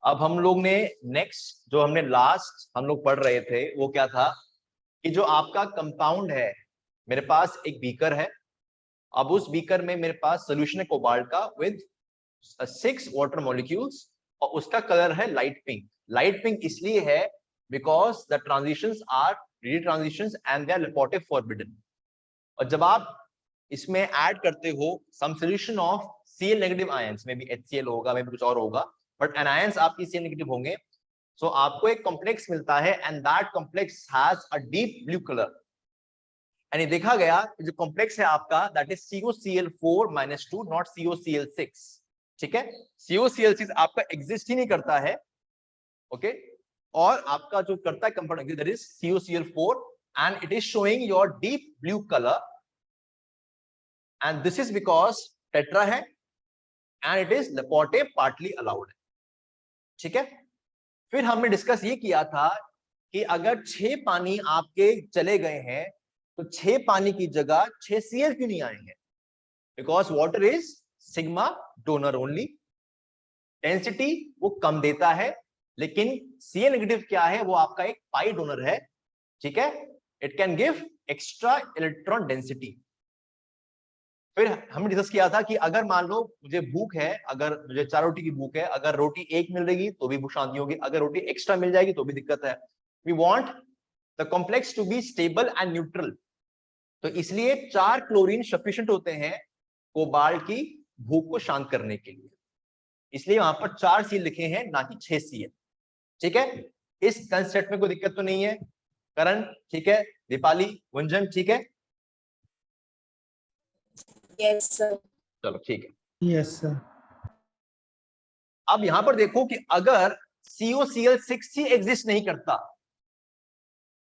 अब हम लोग ने नेक्स्ट जो हमने लास्ट हम लोग पढ़ रहे थे वो क्या था कि जो आपका कंपाउंड है, मेरे पास एक बीकर है, अब उस बीकर में मेरे पास सोल्यूशन है कोबाल्ट का विद 6 वाटर मॉलिक्यूल्स और उसका कलर है लाइट पिंक। लाइट पिंक इसलिए है because the transitions are ready transitions and they are Laporte forbidden. और जब आप इसमें ऐड करते हो some solution of Cl negative ions, में भी HCl होगा, में भी कुछ और होगा, बट एनायंस आपकी Cl नेगेटिव होंगे, सो आपको एक कॉम्प्लेक्स मिलता है and that complex has a deep blue colour. And ये देखा गया जो कॉम्प्लेक्स है आपका that is COCl4-2 not COCl6। ठीक है, COCl6 आपका एग्जिस्ट ही नहीं करता है, ओके और आपका जो करता है compound exist that is COCl4 and it is showing your deep blue colour and this is because tetra है and it is Laporte partially allowed है। ठीक है, फिर हमने डिस्कस ये किया था कि अगर 6 पानी आपके चले गए हैं तो 6 पानी की जगह 6 Cl क्यों नहीं आएंगे? Because water is sigma donor only, density वो कम देता है, लेकिन Cl नेगेटिव क्या है, वो आपका एक पाई डोनर है। ठीक है, it can give extra electron density. फिर हमने डिस्कस किया था कि अगर मान लो मुझे भूख है, अगर मुझे 4 रोटी की भूख है, अगर रोटी 1 मिल रही तो भी भूख शांति होगी, अगर रोटी एक्स्ट्रा मिल जाएगी तो भी दिक्कत है। We want the complex to be stable and neutral, तो इसलिए 4 क्लोरीन सफिशिएंट होते हैं कोबाल्ट की भूख को शांत करने के लिए, इसलिए वहां पर 4 Cl लिखे हैं ना कि 6 Cl। ठीक है, इस कंसेप्ट में कोई दिक्कत तो नहीं है करण? ठीक है, दीपाली, गुंजन, ठीक है? Yes sir. चलो ठीक है। Yes sir. अब यहां पर देखो कि अगर COCl6 ही एग्जिस्ट नहीं करता,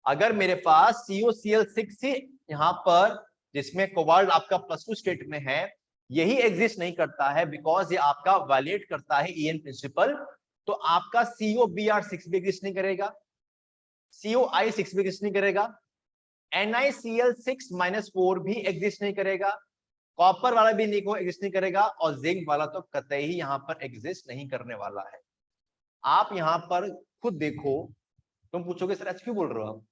अगर मेरे पास COCl6 ही यहां पर जिसमें कोबाल्ट आपका +2 स्टेट में है यही एग्जिस्ट नहीं करता है बिकॉज ये आपका वायलेट करता है EN प्रिंसिपल, तो आपका COBr6 भी एग्जिस्ट नहीं करेगा, COI6 भी एग्जिस्ट नहीं करेगा, NiCl6-4 भी एग्जिस्ट नहीं करेगा, कॉपर वाला भी एग्जिस्ट नहीं करेगा और जिंक वाला तो कतई ही यहां पर एग्जिस्ट नहीं करने वाला है। आप यहां पर खुद देखो, तुम पूछोगे सर ऐसे क्यों बोल रहे हो आप,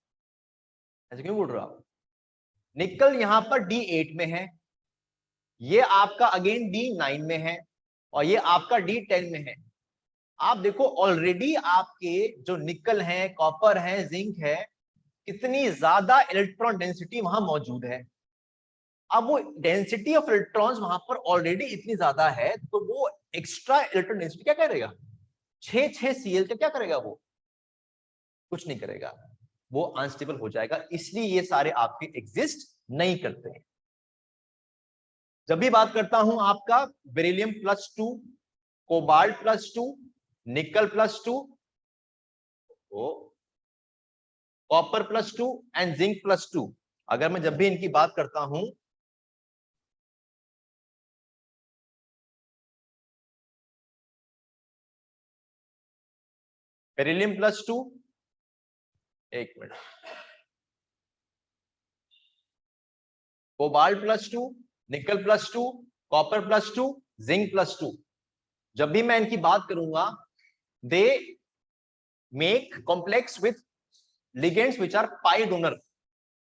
ऐसे क्यों बोल रहे हो आप? निकल यहां पर D8 में है, ये आपका अगेन D9 में है और ये आपका D10 में है। आप देखो ऑलरेडी आपके जो निकल है, कॉपर है, जिंक है, कितनी ज्यादा इलेक्ट्रॉन डेंसिटी वहां मौजूद है। अब वो डेंसिटी ऑफ इलेक्ट्रॉन्स वहां पर ऑलरेडी इतनी ज्यादा है तो वो एक्स्ट्रा इलेक्ट्रॉन डेंसिटी क्या करेगा? 6 Cl क्या करेगा? वो कुछ नहीं करेगा, वो अनस्टेबल हो जाएगा, इसलिए ये सारे आपके एग्जिस्ट नहीं करते हैं। जब भी बात करता हूं आपका बेरिलियम +2, कोबाल्ट +2, निकल +2, कॉपर +2 एंड जिंक +2, अगर मैं जब भी इनकी बात करता हूं बेरिलियम +2, एक मिनट, कोबाल्ट +2, निकल +2, कॉपर +2, जिंक +2, जब भी मैं इनकी बात करूंगा they make complex with ligands which are pi donor.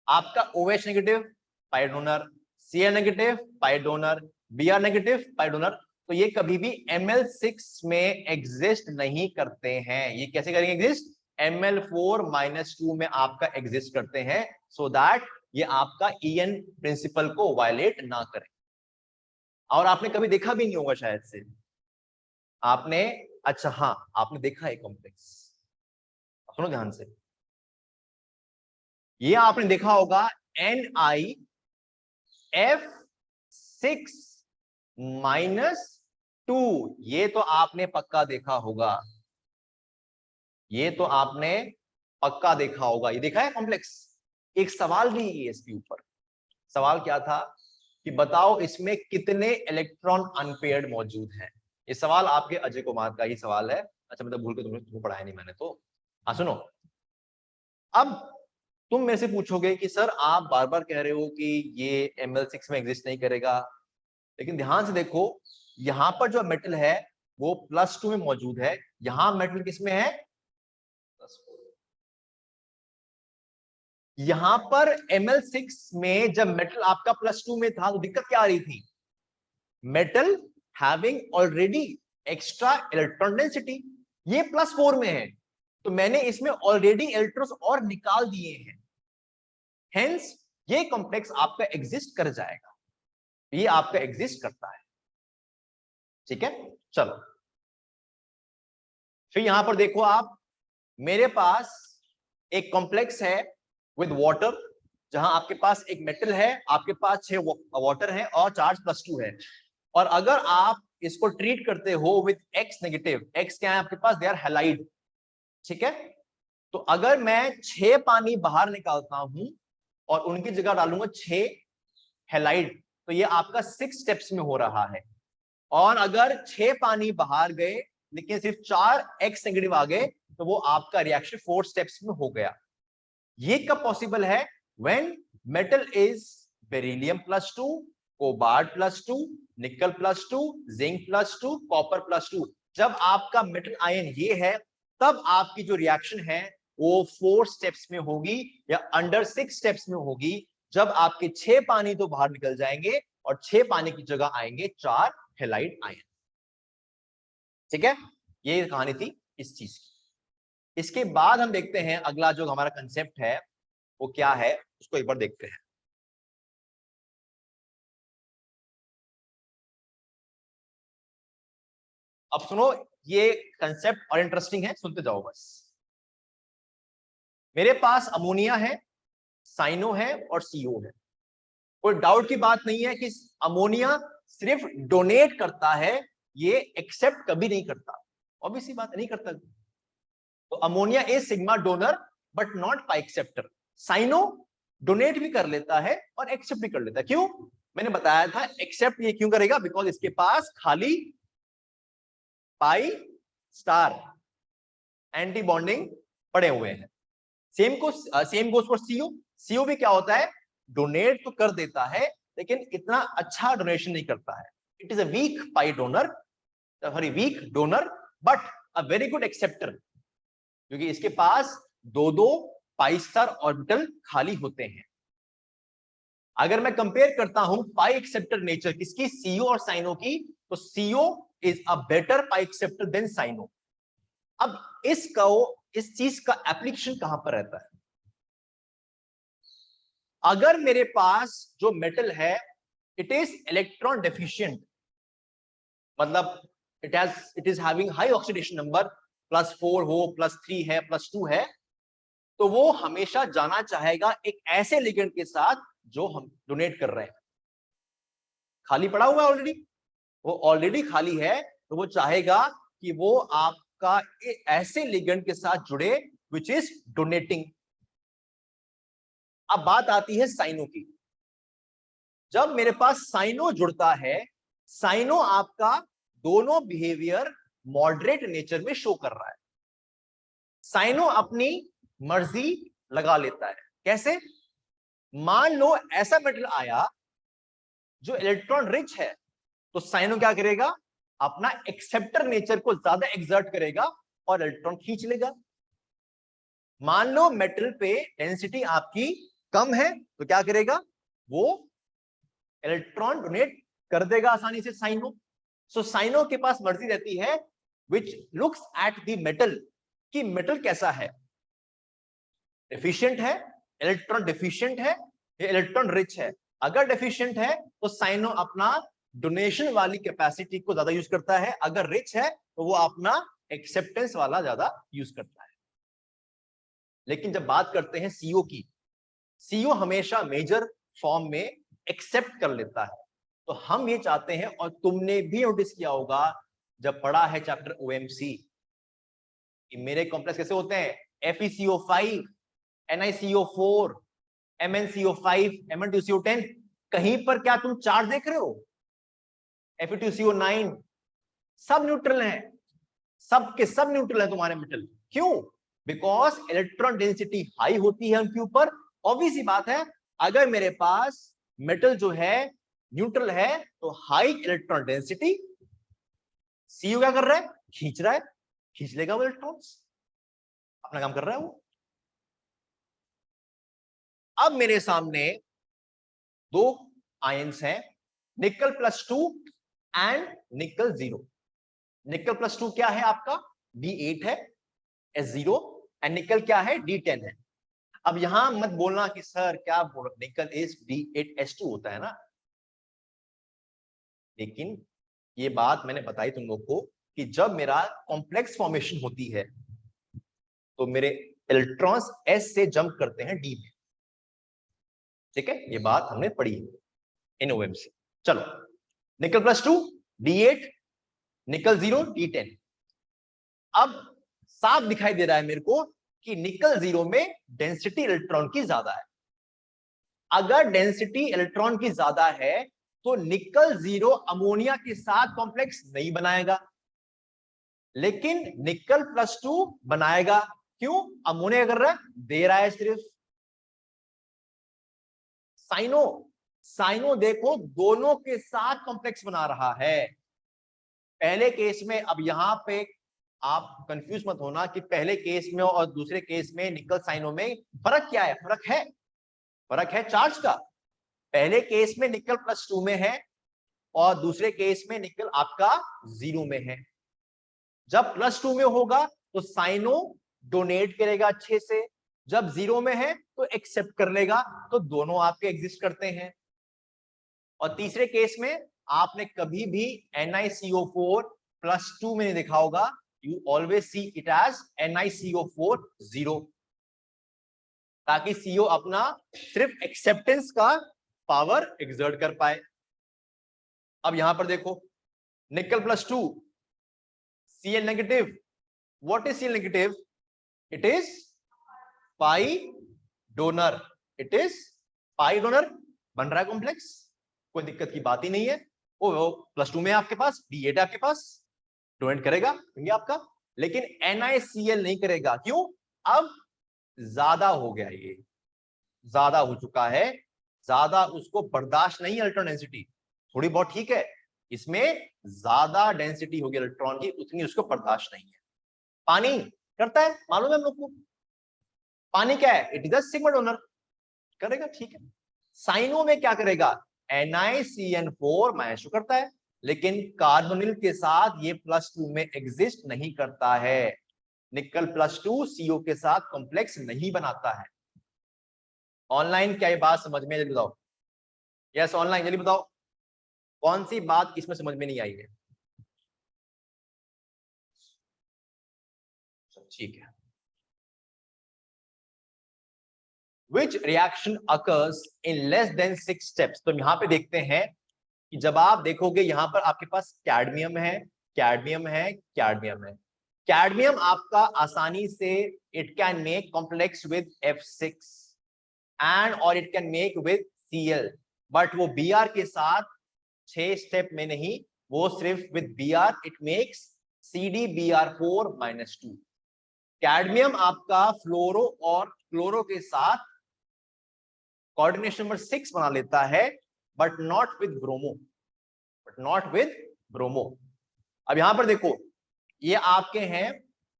आपका OH negative pi donor, Cl negative pi donor, Br negative pi donor, तो ये कभी भी Ml6 में एग्जिस्ट नहीं करते हैं। ये कैसे करेंगे एग्जिस्ट? Ml4-2 में आपका एग्जिस्ट करते हैं, सो दैट ये आपका EN प्रिंसिपल को वायलेट ना करें। और आपने कभी देखा भी नहीं होगा शायद से आपने, अच्छा हाँ आपने देखा है कॉम्प्लेक्स, सुनो ध्यान से, ये आपने देखा होगा NiF6-2, ये तो आपने पक्का देखा होगा, ये तो आपने पक्का देखा होगा, ये देखा है कॉम्प्लेक्स। एक सवाल भी है इसके ऊपर, सवाल क्या था कि बताओ इसमें कितने इलेक्ट्रॉन अनपेयर्ड मौजूद हैं। ये सवाल आपके अजय कुमार का ही सवाल है, अच्छा मतलब भूल के तुमको पढ़ाया नहीं मैंने तो। हाँ सुनो, अब तुम मेरे से पूछोगे कि सर आप बार बार कह रहे हो कि ये Ml6 में एग्जिस्ट नहीं करेगा, लेकिन ध्यान से देखो यहां पर जो मेटल है वो +2 में मौजूद है, यहां मेटल किसमें है, +4। यहां पर Ml6 में जब मेटल आपका +2 में था तो दिक्कत क्या आ रही थी, metal having already extra electron density, ये +4 में है, तो मैंने इसमें ऑलरेडी इलेक्ट्रॉन्स और निकाल दिए हैं, हेंस ये कॉम्प्लेक्स आपका एग्जिस्ट कर जाएगा, ये आपका एग्जिस्ट करता है। ठीक है, चलो फिर यहां पर देखो आप, मेरे पास एक कॉम्प्लेक्स है विद वाटर, जहां आपके पास एक मेटल है, आपके पास 6 वाटर है और चार्ज +2 है, और अगर आप इसको ट्रीट करते हो विद एक्स नेगेटिव, एक्स क्या है आपके पास, दे आर हैलाइड। ठीक है, तो अगर मैं 6 पानी बाहर निकालता हूं और उनकी जगह डालूंगा 6 हैलाइड, तो ये आपका 6 स्टेप्स में हो रहा है, और अगर 6 पानी बाहर गए लेकिन सिर्फ 4 एक्स नेगेटिव आ गए, तो वो आपका रिएक्शन 4 स्टेप्स में हो गया। ये कब पॉसिबल है, when metal is beryllium +2, cobalt +2, निकल +2, जिंक +2, कॉपर +2। जब आपका मेटल आयन ये है, तब आपकी जो रिएक्शन है वो 4 स्टेप्स में होगी या अंडर 6 स्टेप्स में होगी, जब आपके 6 पानी तो बाहर निकल जाएंगे और 6 पानी की जगह आएंगे 4 हैलाइड आयन। ठीक है, ये कहानी थी इस चीज की। इसके बाद हम देखते हैं अगला जो हमारा कंसेप्ट है वो क्या है, उसको एक बार देखते हैं। अब सुनो, ये कंसेप्ट और इंटरेस्टिंग है, सुनते जाओ बस। मेरे पास अमोनिया है, साइनो है और सीओ है। कोई डाउट की बात नहीं है कि अमोनिया सिर्फ डोनेट करता है, ये एक्सेप्ट कभी नहीं करता, ऑब्वियसली बात नहीं करता। तो ammonia is sigma donor but not pi acceptor. Cyano donate भी कर लेता है और एक्सेप्ट भी कर लेता है। क्यों, मैंने बताया था एक्सेप्ट ये क्यों करेगा, बिकॉज इसके पास खाली पाई स्टार एंटी बॉन्डिंग पड़े हुए हैं। Same goes for CO. CO भी क्या होता है, डोनेट तो कर देता है लेकिन इतना अच्छा डोनेशन नहीं करता है। It is a week pi donor, sorry week donor, but a very good acceptor, क्योंकि इसके पास 2-2 पाई स्टार ऑर्बिटल खाली होते हैं। अगर मैं कंपेयर करता हूं पाई एक्सेप्टर नेचर किसकी, सीओ और साइनो की, तो CO is a better pi acceptor than cyano. अब इस चीज का एप्लीकेशन कहां पर रहता है, अगर मेरे पास जो मेटल है इट इज इलेक्ट्रॉन डेफिशिएंट, मतलब it is having high oxidation number, +4 हो, +3 है, +2 है, तो वो हमेशा जाना चाहेगा एक ऐसे लिगेंड के साथ जो हम डोनेट कर रहे हैं। खाली पड़ा हुआ है ऑलरेडी, वो ऑलरेडी खाली है, तो वो चाहेगा कि वो आपका ऐसे लिगेंड के साथ जुड़े विच इज डोनेटिंग। अब बात आती है साइनो की। जब मेरे पास साइनो जुड़ता है, साइनो आपका दोनों बिहेवियर मॉडरेट नेचर में शो कर रहा है। साइनो अपनी मर्जी लगा लेता है। कैसे, मान लो ऐसा मेटल आया जो इलेक्ट्रॉन रिच है, तो साइनो क्या करेगा, अपना एक्सेप्टर नेचर को ज्यादा एक्सर्ट करेगा और इलेक्ट्रॉन खींच लेगा। मान लो मेटल पे डेंसिटी आपकी कम है, तो क्या करेगा, वो इलेक्ट्रॉन डोनेट कर देगा आसानी से साइनो। सो साइनो के पास मर्जी रहती है which looks at the metal, कि मेटल कैसा है, डेफिशिएंट है, इलेक्ट्रॉन डेफिशिएंट है या इलेक्ट्रॉन रिच है। अगर डेफिशिएंट है तो साइनो अपना डोनेशन वाली कैपेसिटी को ज्यादा यूज करता है, अगर रिच है तो वो अपना एक्सेप्टेंस वाला ज्यादा यूज करता है। लेकिन जब बात करते हैं सीओ की, सीओ हमेशा मेजर फॉर्म में एक्सेप्ट कर लेता है। तो हम ये चाहते हैं, और तुमने भी नोटिस किया होगा जब पढ़ा है चैप्टर ओएमसी, कि मेरे कॉम्प्लेक्स कैसे होते हैं, FeCO5, NiCO4, MnCO5, Mn2CO10। कहीं पर क्या तुम चार्ज देख रहे हो, Fe2CO9, सब न्यूट्रल हैं, सब के सब न्यूट्रल है तुम्हारे मेटल। क्यों, बिकॉज इलेक्ट्रॉन डेंसिटी हाई होती है उनके ऊपर। ऑब्वियस सी बात है, अगर मेरे पास मेटल जो है न्यूट्रल है तो हाई इलेक्ट्रॉन डेंसिटी, सीयू क्या कर रहा है, खींच रहा है, खींच लेगा वो इलेक्ट्रॉन्स, अपना काम कर रहा है वो। अब मेरे सामने दो आयंस हैं, निकल +2 एंड निकल 0। निकल +2 क्या है आपका, D8 है, S0, एंड निकल क्या है, D10 है। अब यहां मत बोलना कि सर क्या बोल, निकल इज D8S2 होता है ना, लेकिन ये बात मैंने बताई तुम लोग को कि जब मेरा कॉम्प्लेक्स फॉर्मेशन होती है तो मेरे इलेक्ट्रॉन्स S से जंप करते हैं D में, ठीक है, ये बात हमने पढ़ी है इनओएम से। चलो, निकल +2 D8, निकल 0 D10। अब साफ दिखाई दे रहा है मेरे को कि निकल 0 में डेंसिटी इलेक्ट्रॉन की ज्यादा है। अगर डेंसिटी इलेक्ट्रॉन की ज्यादा है तो निकल 0 अमोनिया के साथ कॉम्प्लेक्स नहीं बनाएगा, लेकिन निकल +2 बनाएगा। क्यों, अमोनिया कर रहा है, दे रहा है सिर्फ। साइनो, साइनो देखो दोनों के साथ कॉम्प्लेक्स बना रहा है पहले केस में। अब यहां पे आप कंफ्यूज मत होना कि पहले केस में और दूसरे केस में निकल साइनो में फर्क क्या है, फर्क है चार्ज का। पहले केस में निकल +2 में है और दूसरे केस में निकल आपका 0 में है। जब +2 में होगा तो साइनो डोनेट करेगा अच्छे से, जब 0 में है तो एक्सेप्ट कर लेगा, तो दोनों आपके एग्जिस्ट करते हैं। और तीसरे केस में आपने कभी भी NiCO4 +2 में नहीं देखा होगा, you always see it as NiCO4 0, ताकि CO अपना सिर्फ एक्सेप्टेंस का पावर एक्सर्ट कर पाए। अब यहां पर देखो, निकल +2 Cl negative, what is Cl negative, it is pi donor, it is pi donor, बन रहा है कॉम्प्लेक्स, कोई दिक्कत की बात ही नहीं है। वो +2 में आपके पास, D8 आपके पास, डोनेट करेगा आपका, लेकिन NiCl नहीं करेगा। क्यों, अब ज्यादा हो गया, ये ज्यादा हो चुका है, ज्यादा उसको बर्दाश्त नहीं है इलेक्ट्रॉन डेंसिटी, थोड़ी बहुत ठीक है, इसमें ज्यादा डेंसिटी होगी इलेक्ट्रॉन की, उतनी उसको बर्दाश्त नहीं है। पानी करता है, मालूम है हम लोग को, पानी क्या है, it is a sigma donor, करेगा, ठीक है। साइनो में क्या करेगा, NiCN4 माइनस करता है, लेकिन कार्बोनिल के साथ ये +2 में एग्जिस्ट नहीं करता है। निकल +2 CO के साथ कॉम्प्लेक्स नहीं बनाता है। ऑनलाइन क्या ये बात समझ में, जल्दी बताओ, यस ऑनलाइन जल्दी बताओ, कौन सी बात इसमें समझ में नहीं आई है, ठीक है। Which reaction occurs in less than 6 steps? तो यहां पे देखते हैं कि जब आप देखोगे यहां पर आपके पास कैडमियम है, कैडमियम है, कैडमियम है। कैडमियम आपका आसानी से it can make complex with F6 and और it can make with Cl, बट वो Br के साथ 6 स्टेप में नहीं, वो सिर्फ with Br it makes CdBr4-2। Cadmium आपका फ्लोरो और क्लोरो के साथ कोऑर्डिनेशन नंबर 6 बना लेता है, but not with bromo, but not with bromo. अब यहां पर देखो, ये आपके हैं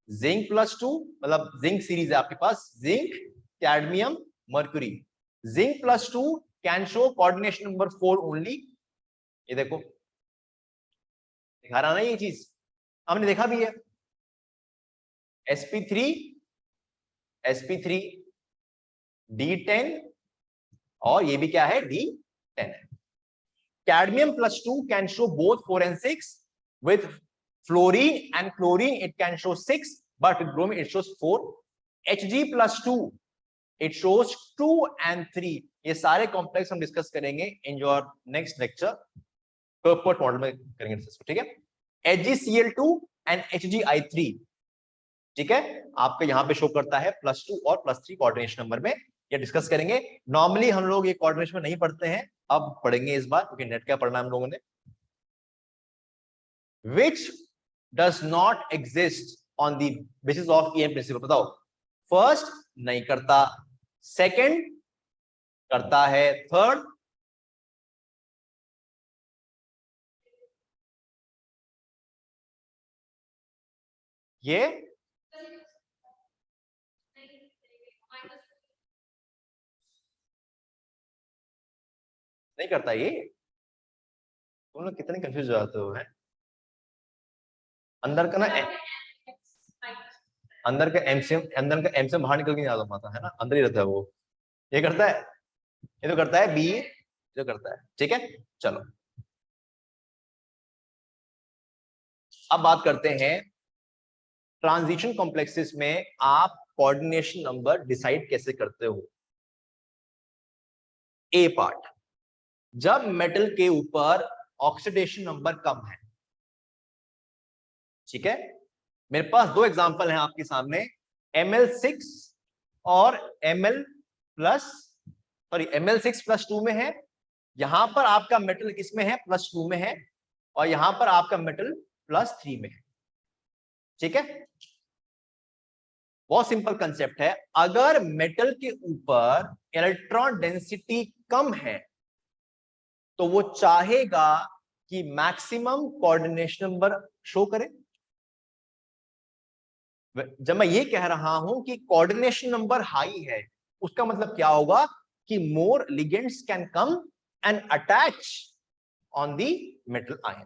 जिंक +2, मतलब जिंक सीरीज है आपके पास, zinc, cadmium, mercury. Zinc +2 can show coordination number 4 only. ये देखो दिखा रहा ना, ये चीज हमने देखा भी है, sp3 sp3 D10, और ये भी क्या है, D10 है। Cadmium +2 can show both 4 and 6. With fluorine and chlorine, it can show 6, but with bromine, it shows 4. Hg +2, it shows 2 and 3. ये सारे कॉम्प्लेक्स हम डिस्कस करेंगे in your next lecture, पर्पट model में करेंगे डिस्कस, ठीक है। HgCl2 and HgI3, ठीक है, आपका यहां पे शो करता है +2 और +3 कोऑर्डिनेशन नंबर में, ये डिस्कस करेंगे। नॉर्मली हम लोग ये कोऑर्डिनेशन में नहीं पढ़ते हैं, अब पढ़ेंगे इस बार, क्योंकि नेट का पढ़ना हम लोगों ने। Which does not exist on the basis of EM principle, बताओ। फर्स्ट नहीं करता, सेकंड करता है, थर्ड ये नहीं करता, ये तुम लोग कितने कंफ्यूज हो जाते हो है। अंदर का ना अंदर का एमसीएम बाहर निकल के नहीं आता पाता है ना, अंदर ही रहता है वो। ये करता है, ये तो करता है बी, जो करता है। ठीक है, चलो अब बात करते हैं ट्रांजिशन कॉम्प्लेक्सेस में आप कोऑर्डिनेशन नंबर डिसाइड कैसे करते हो। ए पार्ट, जब मेटल के ऊपर ऑक्सीडेशन नंबर कम है। ठीक है, मेरे पास दो एग्जांपल हैं आपके सामने, Ml6 और Ml प्लस, सॉरी Ml6+2 में है। यहां पर आपका मेटल किसमें है, +2 में है, और यहां पर आपका मेटल +3 में है। ठीक है, बहुत सिंपल कंसेप्ट है। अगर मेटल के ऊपर इलेक्ट्रॉन डेंसिटी कम है तो वो चाहेगा कि मैक्सिमम कोऑर्डिनेशन नंबर शो करे। जब मैं ये कह रहा हूं कि कोऑर्डिनेशन नंबर हाई है, उसका मतलब क्या होगा कि more ligands can come and attach on the metal ion.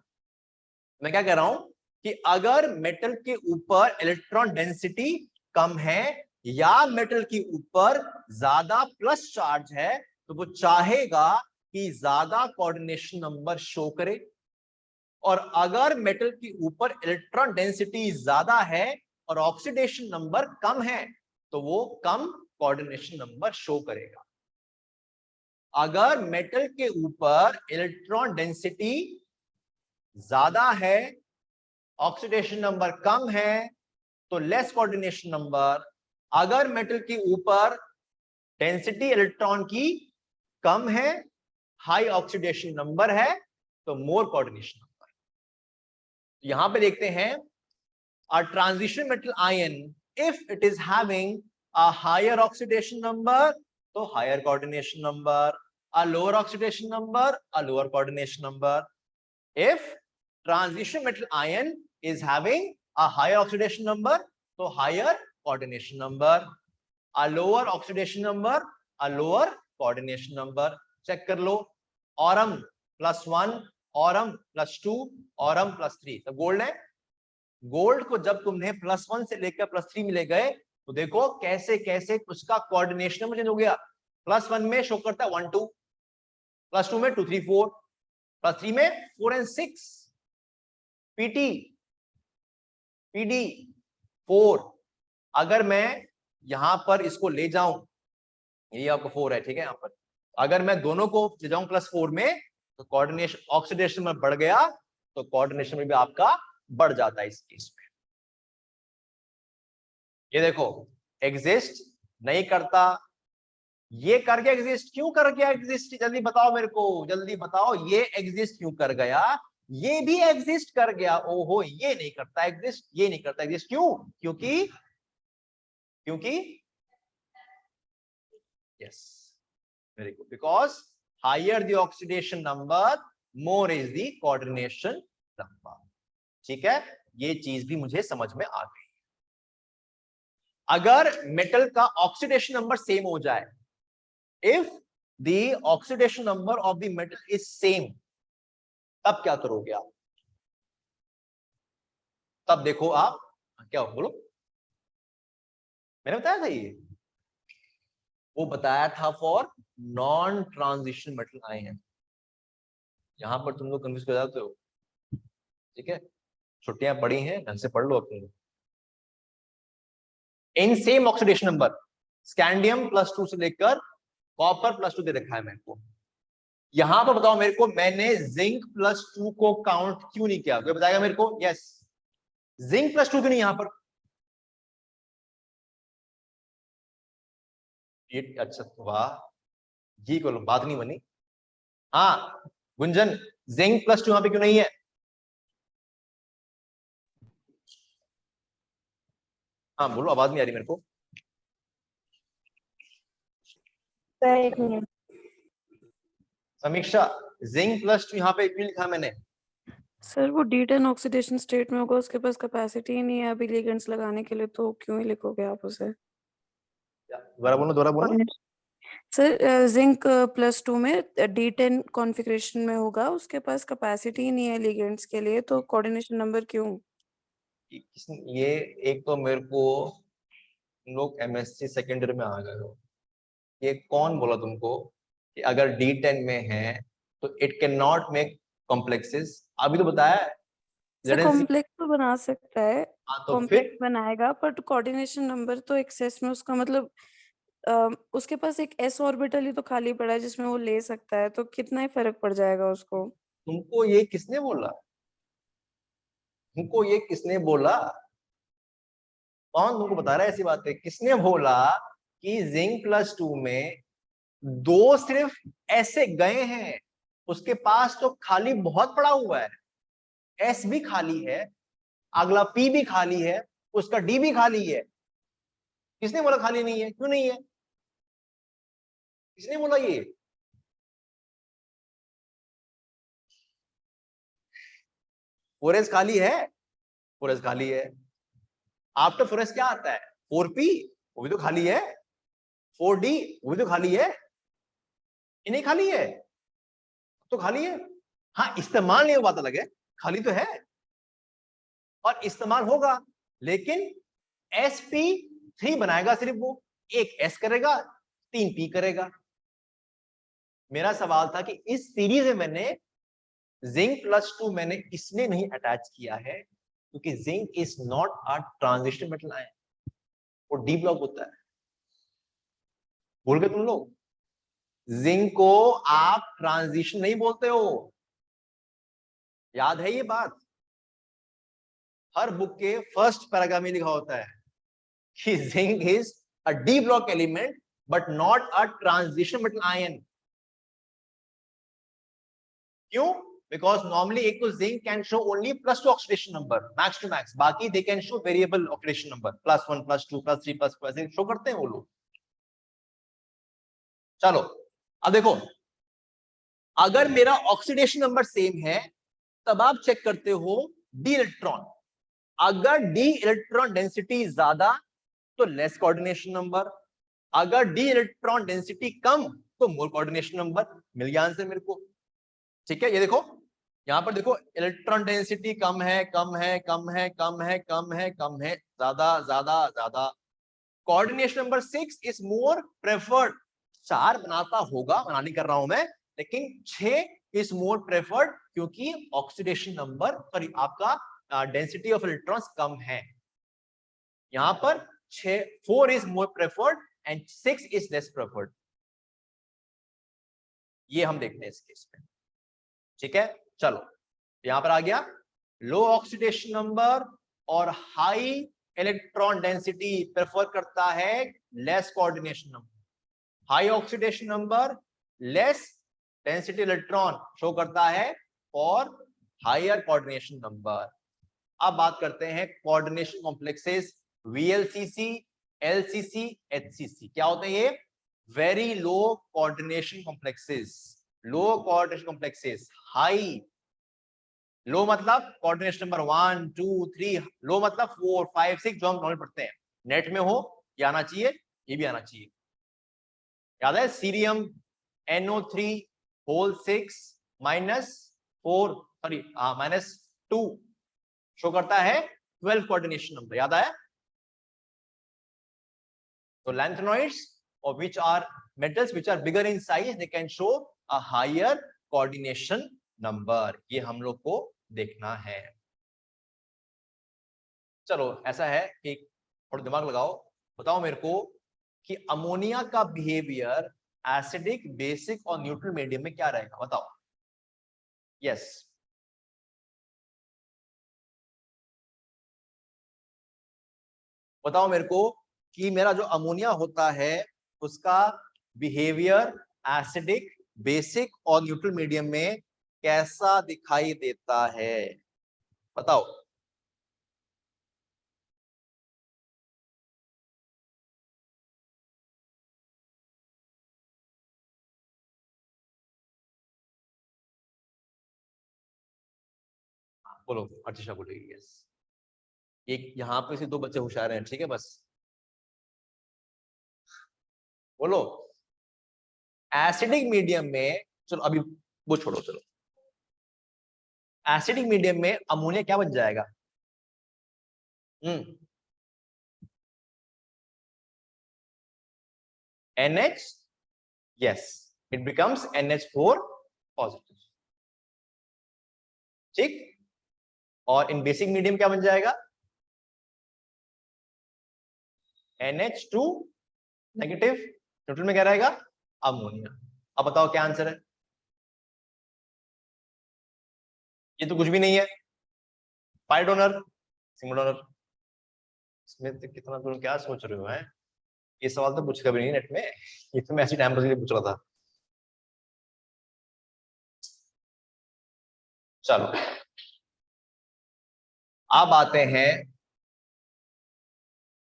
मैं क्या कह रहा हूं कि अगर मेटल के ऊपर इलेक्ट्रॉन डेंसिटी कम है या मेटल के ऊपर ज्यादा प्लस चार्ज है तो वो चाहेगा कि ज्यादा कोऑर्डिनेशन नंबर शो करे। और अगर मेटल के ऊपर इलेक्ट्रॉन डेंसिटी ज्यादा है और ऑक्सीडेशन नंबर कम है तो वो कम कोऑर्डिनेशन नंबर शो करेगा। अगर मेटल के ऊपर इलेक्ट्रॉन डेंसिटी ज्यादा है, ऑक्सीडेशन नंबर कम है तो लेस कोऑर्डिनेशन नंबर। अगर मेटल के ऊपर डेंसिटी इलेक्ट्रॉन की कम है, हाई ऑक्सीडेशन नंबर है तो मोर कोऑर्डिनेशन नंबर। यहां पे देखते हैं a transition metal ion, if it is having a higher oxidation number तो higher coordination number, a lower oxidation number, a lower coordination number. If transition metal ion is having a higher oxidation number तो higher coordination number, a lower oxidation number, a lower coordination number. check कर लो, aurum +1, aurum +2, aurum +3 तो gold है। Gold को जब तुमने +1 से लेकर +3 में ले गए तो देखो कैसे कैसे उसका कोऑर्डिनेशन चेंज हो गया। +1 में शो करता है 1 2, +2 में 2 3 4, +3 में 4 and 6, पीटी पीडी 4। अगर मैं यहां पर इसको ले जाऊं, ये आपको 4 है, ठीक है, यहां पर अगर मैं दोनों को ले जाऊं +4 में तो कोऑर्डिनेशन ऑक्सीडेशन में बढ़ गया तो कोऑर्डिनेशन में भी आपका बढ़ जाता है इस केस में। ये देखो एग्जिस्ट नहीं करता, ये कर गया एग्जिस्ट, क्यों कर गया एग्जिस्ट, जल्दी बताओ मेरे को, जल्दी बताओ ये एग्जिस्ट क्यों कर गया, ये भी एग्जिस्ट कर गया। ओहो, ये नहीं करता एग्जिस्ट, ये नहीं करता एग्जिस्ट, क्यों, क्योंकि क्योंकि yes, very good, because higher the oxidation number more is the coordination number. ठीक है, ये चीज भी मुझे समझ में आ गई। अगर मेटल का ऑक्सीडेशन नंबर सेम हो जाए, if the oxidation number of the metal is same, तब क्या करोगे आप, तब देखो आप क्या बोलो, मैंने बताया था ये, वो बताया था for non transition metal ion. यहां पर तुम लोग कंफ्यूज हो जाते हो। ठीक है, छुट्टियां पड़ी हैं, ढंग से पढ़ लो अपने। In same oxidation number, scandium +2 से लेकर कॉपर +2 दे रखा है मेरे को। यहां पर बताओ मेरे को, मैंने जिंक +2 को काउंट क्यों नहीं किया, कोई बताएगा मेरे को। यस, जिंक +2 क्यों नहीं यहां पर, ये अच्छा, वाह, ये कोई बात नहीं बनी। हाँ गुंजन, जिंक +2 यहां पे क्यों नहीं है, हाँ बोलो, आवाज नहीं आ रही मेरे को। एक मिनट, समीक्षा, जिंक +2 यहां पे क्यों लिखा मैंने, सर वो D10 ऑक्सीडेशन स्टेट में होगा, उसके पास कैपेसिटी ही नहीं है अभी लिगेंड्स लगाने के लिए, तो क्यों ही लिखोगे आप उसे? दोबारा बोलो। और सर जिंक +2 में D10 कॉन्फ़िगरेशन में होगा, उसके पास कैपेसिटी ही नहीं है लिगेंड्स के लिए, तो कोऑर्डिनेशन नंबर क्यों? ये एक तो मेरे को तुम लोग एमएससी सेकेंड ईयर में आ गए हो, ये कौन बोला तुमको कि अगर D10 में है तो इट कैन नॉट मेक कॉम्प्लेक्सेस? अभी तो बताया है। Sir let and see. Complex तो बना सकता है, हाँ तो फिर कॉम्प्लेक्स बनाएगा, बट कोऑर्डिनेशन नंबर तो एक्सेस में उसका मतलब उसके पास एक s ऑर्बिटल ही तो खाली पड़ा है जिसमें वो ले सकता है, तो कितना ही फर्क पड़ जाएगा उसको। तुमको ये किसने बोला? तुमको ये किसने बोला? कौन तुमको बता रहा है ऐसी बातें? किसने बोला कि जिंक +2 में दो सिर्फ ऐसे गए हैं, उसके पास तो खाली बहुत पड़ा हुआ है, एस भी खाली है, अगला पी भी खाली है, उसका डी भी खाली है। किसने बोला खाली नहीं है? क्यों नहीं है? किसने बोला ये? फोरेस खाली है? फोरेस खाली है। आफ्टर फोरेस क्या आता है? 4p, वो भी तो खाली है। 4d, वो भी तो खाली है। ये नहीं खाली है तो खाली है। हाँ, इस्तेमाल नहीं हो, बात अलग है। खाली तो है और इस्तेमाल होगा, लेकिन sp3 बनाएगा सिर्फ वो, एक s करेगा, 3p करेगा। मेरा सवाल था कि इस सीरीज में मैंने जिंक +2 मैंने इसलिए नहीं अटैच किया है क्योंकि zinc is not a transition metal ion, वो डी ब्लॉक होता है। भूल गए तुम लोग? जिंक को आप ट्रांजिशन नहीं बोलते हो, याद है ये बात? हर बुक के फर्स्ट पैराग्राफ में लिखा होता है कि zinc is a d block element but not a transition metal ion. क्यों? बिकॉज नॉर्मली एक तो zinc can show only +2 oxidation number, max to max, बाकी they can show variable oxidation number, +1 +2 +3 +4 show करते हैं वो लोग। चलो अब देखो, अगर मेरा ऑक्सीडेशन नंबर सेम है तब आप चेक करते हो डी इलेक्ट्रॉन। अगर डी इलेक्ट्रॉन डेंसिटी ज्यादा तो लेस कोऑर्डिनेशन नंबर, अगर डी इलेक्ट्रॉन डेंसिटी कम तो मोर कोऑर्डिनेशन नंबर। मिल गया आंसर मेरे को। ठीक है, ये देखो, यहां पर देखो, इलेक्ट्रॉन डेंसिटी कम है, कम है, कम है, कम है, कम है, कम है, ज्यादा ज्यादा ज्यादा। Coordination number 6 is more preferred. 4 बनाता होगा, बना नहीं कर रहा हूं मैं, लेकिन 6 इज मोर प्रेफर्ड क्योंकि ऑक्सीडेशन नंबर, सॉरी, आपका डेंसिटी ऑफ इलेक्ट्रॉन्स कम है। यहां पर 4 is more preferred and 6 is less preferred. ये हम देखते हैं इस केस में। ठीक है, चलो यहां पर आ गया लो ऑक्सीडेशन नंबर और हाई इलेक्ट्रॉन डेंसिटी प्रेफर करता है less coordination number. High oxidation number, less density electron show करता है और हायर कोऑर्डिनेशन नंबर। अब बात करते हैं coordination complexes, VLCC, LCC, HCC. क्या होते हैं ये? Very low coordination complexes. Low coordination complexes, high, low मतलब कोऑर्डिनेशन नंबर 1 2 3, लो मतलब 4 5 6, जो हम नॉर्मल पढ़ते हैं। नेट में हो ये आना चाहिए, ये भी आना चाहिए। याद है? Cerium NO3 whole 6 -4, sorry -2 show करता है 12 कोऑर्डिनेशन नंबर। याद आया? तो लैंथेनॉइड्स और which are metals which are bigger in size, they can show a higher coordination number। ये हम लोग को देखना है। चलो ऐसा है कि थोड़ा दिमाग लगाओ, बताओ मेरे को कि अमोनिया का बिहेवियर एसिडिक, बेसिक और न्यूट्रल मीडियम में क्या रहेगा? बताओ। यस, बताओ मेरे को कि मेरा जो अमोनिया होता है उसका बिहेवियर एसिडिक, बेसिक और न्यूट्रल मीडियम में कैसा दिखाई देता है? बताओ। बोलो, अर्चिशा बोलेगी यस। एक यहाँ पे से दो बच्चे होशियार हैं, ठीक है, बस बोलो। एसिडिक मीडियम में, चलो अभी वो छोड़ो, चलो एसिडिक मीडियम में अमोनिया क्या बन जाएगा? NH, yes, it becomes NH4 positive, ठीक। और इन बेसिक मीडियम क्या बन जाएगा? NH2 नेगेटिव, न्यूट्रल में क्या रहेगा? अमोनिया। अब बताओ क्या आंसर है? ये तो कुछ भी नहीं है। Pi donor, single donor. इसमें तो कितना तुम क्या सोच रहे हो? है ये सवाल तो पूछ कभी नहीं नेट में, ये तो मैं ऐसी टाइम पर पूछ रहा था। चलो अब आते हैं,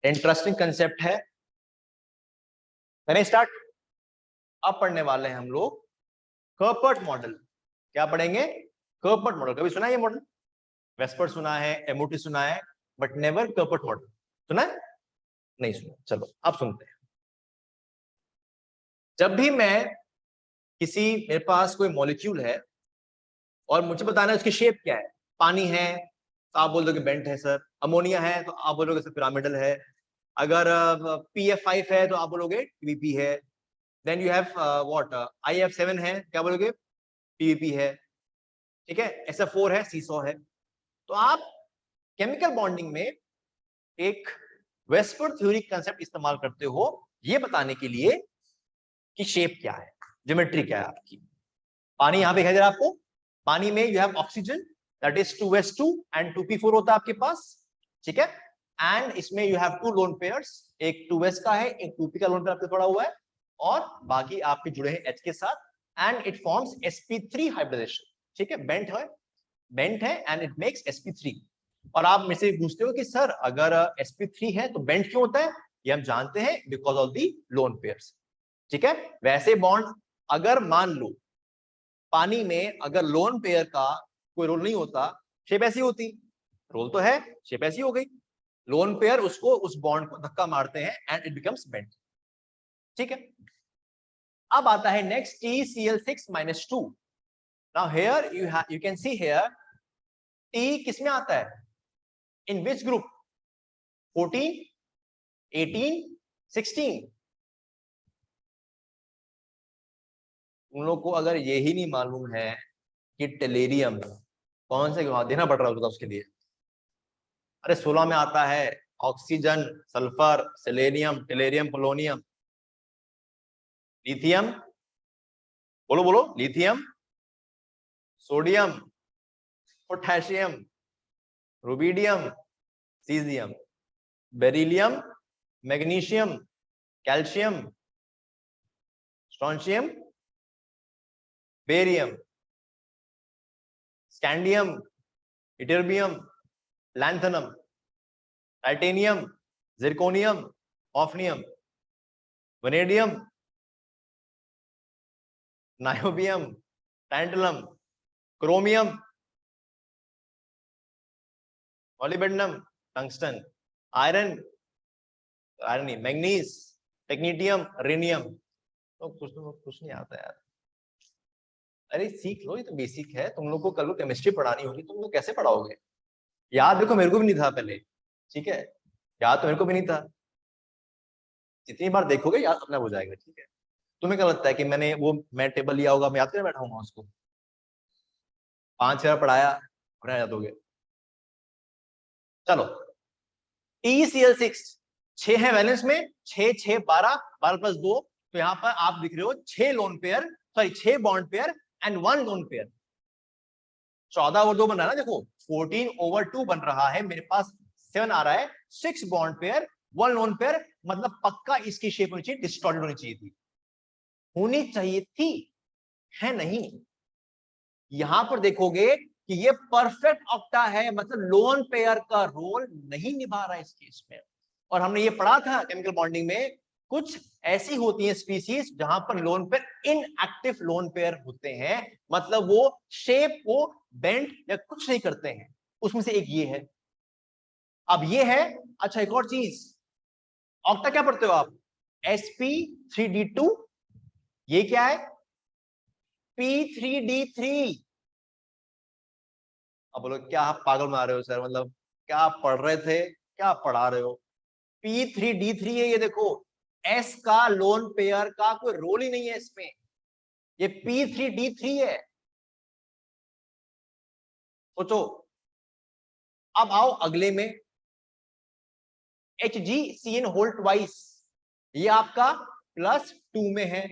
इंटरेस्टिंग कंसेप्ट है, मैंने स्टार्ट। अब पढ़ने वाले हैं हम लोग कर्पट मॉडल। क्या पढ़ेंगे? कर्पट मॉडल। कभी सुना है ये मॉडल? वेस्पर्ट सुना है, एमओटी सुना है, बट नेवर कर्पट मॉडल सुना है? नहीं सुना। चलो अब सुनते हैं। जब भी मैं किसी, मेरे पास कोई मॉलिक्यूल है और मुझे बताना है उसकी शेप क्या है। पानी है तो आप बोल दोगे बेंट है सर, अमोनिया है तो आप बोलोगे सर पिरामिडल है, अगर PF5 है तो आप बोलोगे PVP है, then you have what IF7 है, क्या बोलोगे? PVP है, ठीक है। SF4 है, सीसॉ है। तो आप केमिकल बॉन्डिंग में एक वेस्पर्ट थ्योरी कंसेप्ट इस्तेमाल करते हो ये बताने के लिए कि शेप क्या है, ज्योमेट्री क्या है आपकी। पानी यहां पे दिखाई दे रहा है आपको, पानी में you have oxygen that is 2s2 and 2p4 होता है आपके पास, ठीक है। एंड इसमें you have two lone pairs, एक 2s का है, एक 2p का लोन पेयर आपके पड़ा हुआ है, और बाकी आपके जुड़े हैं H के साथ, and it forms sp3 hybridisation, ठीक है। बेंट है एंड इट मेक्स sp3। और आप मेरे से पूछते हो कि सर अगर sp3 है तो बेंट क्यों होता है? ये हम जानते हैं, because of the lone pairs, ठीक है। वैसे बॉन्ड अगर मान लो पानी में अगर लोन पेयर का कोई रोल नहीं होता, शेप ऐसी होती, रोल तो है, शेप ऐसी हो गई। लोन पेयर उसको, उस बॉन्ड को धक्का मारते हैं एंड इट बिकम्स बेंट, ठीक है। अब आता है next TCl6-2। Now here you can see here T किसमें आता है? इन विच ग्रुप? 14, 18, 16। उन लोग को अगर यही नहीं मालूम है कि टेलेरियम कौन से देना पड़ रहा होगा उसके लिए, अरे 16 में आता है oxygen, sulphur, selenium, tellurium, polonium, lithium, बोलो बोलो, lithium, sodium, potassium, rubidium, caesium, beryllium, magnesium, calcium, strontium, barium, scandium, ytterbium, lanthanum, titanium, zirconium, hafnium, vanadium, niobium, tantalum, chromium, molybdenum, tungsten, iron, iron नहीं, मैग्नीज, टेक्नीटियम, रेनियम। तो कुछ नहीं आता यार। अरे सीख लो, ये तो बेसिक है। तुम लोग को कल को केमिस्ट्री पढ़ानी होगी, तुम लोग कैसे पढ़ाओगे? याद देखो, मेरे को भी नहीं था पहले, ठीक है, याद तो मेरे को भी नहीं था। जितनी बार देखोगे याद अपना हो जाएगा, ठीक है। तुम्हें क्या लगता है कि मैं टेबल लिया होगा, मैं याद कर बैठा हूँ उसको? 5 बार पढ़ाया, अपना याद हो गया। चलो TCl6 6 है वैलेंस में, 6 6 12, 12 + 2, तो यहाँ पर आप दिख रहे हो 6 lone pair, sorry 6 bond pair and 1 lone pair. 14/2 बन रहा है ना, देखो 14/2 बन रहा है, मेरे पास 7 आ रहा है, 6 बॉन्ड पेयर 1 लोन पेयर, मतलब पक्का इसकी शेप होनी चाहिए, डिस्टॉर्टेड होनी चाहिए थी, है नहीं। यहां पर देखोगे कि ये परफेक्ट ऑक्टा है, मतलब लोन पेयर का रोल नहीं निभा रहा है इस केस में। और हमने ये पढ़ा था केमिकल बॉन्डिंग में, कुछ ऐसी होती है स्पीसीज जहां पर lone pair inactive lone pair होते हैं, मतलब वो शेप को बेंड या कुछ नहीं करते हैं। उसमें से एक ये है। अब ये है, अच्छा एक और चीज, ऑक्टा क्या पढ़ते हो आप? sp3d2, ये क्या है? p3d3। अब बोलो क्या आप पागल मार रहे हो सर, मतलब क्या आप पढ़ रहे थे, क्या आप पढ़ा रहे हो? p3d3 है, ये देखो s का लोन पेयर का कोई रोल ही नहीं है इसमें, ये p3d3 है। सोचो। अब आओ अगले में, HgCN होल ट्वाइस, ये आपका +2 में है,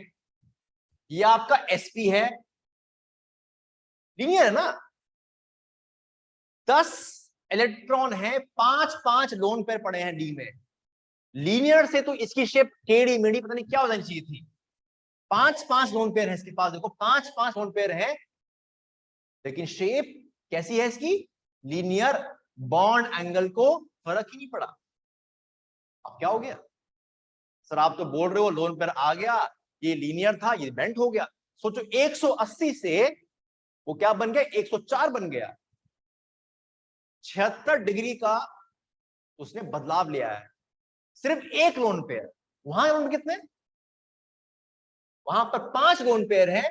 ये आपका sp है, लीनियर है ना, 10 इलेक्ट्रॉन है, 5 लोन पेयर पड़े हैं डी में। लीनियर से तो इसकी शेप टेढ़ी मेढ़ी पता नहीं क्या हो जानी चाहिए थी। 5 लोन पेयर है इसके पास, देखो 5 लोन पेयर है, लेकिन शेप कैसी है इसकी? लीनियर। बॉन्ड एंगल को फर्क ही नहीं पड़ा। अब क्या हो गया सर? आप तो बोल रहे हो लोन पेयर आ गया, ये लीनियर था, ये बेंट हो गया। सोचो 180 से वो क्या बन गया? 104 बन गया। 76 डिग्री का उसने बदलाव लिया है, सिर्फ एक लोन पेयर। वहां लोन कितने? वहां पर 5 लोन पेयर है,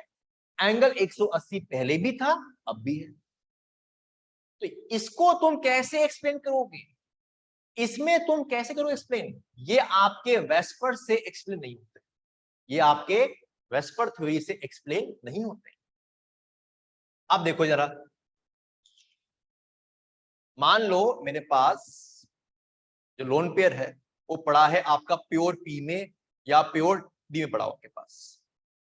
एंगल 180 पहले भी था, अब भी है। तो इसको तुम कैसे एक्सप्लेन करोगे? इसमें तुम कैसे करोगे एक्सप्लेन? ये आपके वेस्पर से एक्सप्लेन नहीं होते, ये आपके वेस्पर थ्योरी से एक्सप्लेन नहीं होते। अब देखो जरा, मान लो मेरे पास जो लोन पेयर है वो पड़ा है आपका प्योर पी में या प्योर डी में पड़ा हो आपके पास,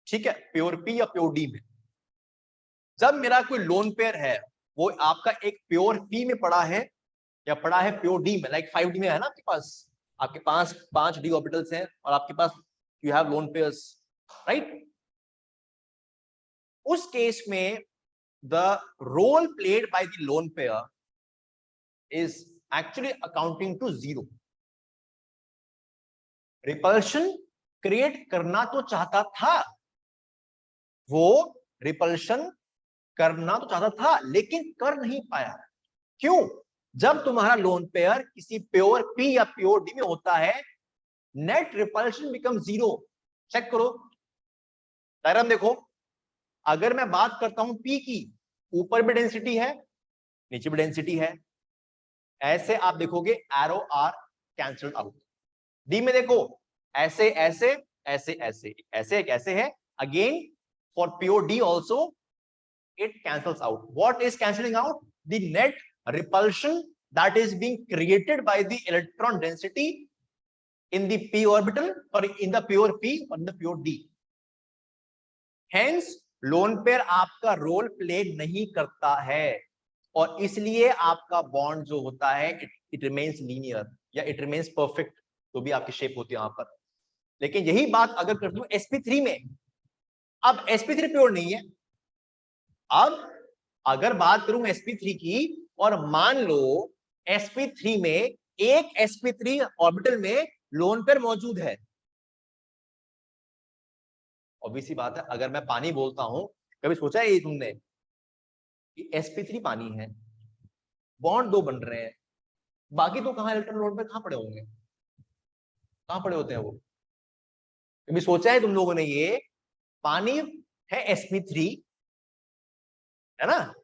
ठीक है, प्योर पी या प्योर डी में। जब मेरा कोई लोन पेयर है वो आपका एक प्योर पी में पड़ा है या पड़ा है प्योर डी में, लाइक 5D में है ना आपके पास, आपके पास 5 डी ऑर्बिटल्स हैं और आपके पास you have lone pairs, right? उस केस में the role played by the lone pair is actually accounting to 0। Repulsion create करना तो चाहता था, वो रिपल्शन करना तो चाहता था लेकिन कर नहीं पाया। क्यों? जब तुम्हारा लोन पेयर किसी प्योर पी या प्योर डी में होता है, नेट रिपल्शन बिकम 0। चेक करो डायग्राम, देखो। अगर मैं बात करता हूं पी की, ऊपर भी डेंसिटी है, नीचे भी डेंसिटी है, ऐसे आप देखोगे arrow are cancelled out. D में देखो ऐसे ऐसे ऐसे ऐसे ऐसे एक ऐसे है, again for pure D also it cancels out. What is cancelling out? The net repulsion that is being created by the electron density in the p orbital or in the pure p or in the pure d. Hence lone pair आपका role play नहीं करता है और इसलिए आपका bond जो होता है it remains linear या it remains perfect, तो भी आपकी शेप होती है वहां पर। लेकिन यही बात अगर कर दूं sp3 में, अब sp3 प्योर नहीं है। अब अगर बात करूं sp3 की और मान लो sp3 में एक sp3 ऑर्बिटल में लोन पेयर मौजूद है, ऑब्वियसली बात है, अगर मैं पानी बोलता हूं, कभी सोचा है ये तुमने कि sp3 पानी है, बॉन्ड 2 बन रहे हैं, बाकी तो कहां इलेक्ट्रॉन लोन पेयर कहां पड़े होंगे? कहां पड़े होते हैं वो? कभी सोचा है तुम लोगों ने ये? पानी है sp3, है ना,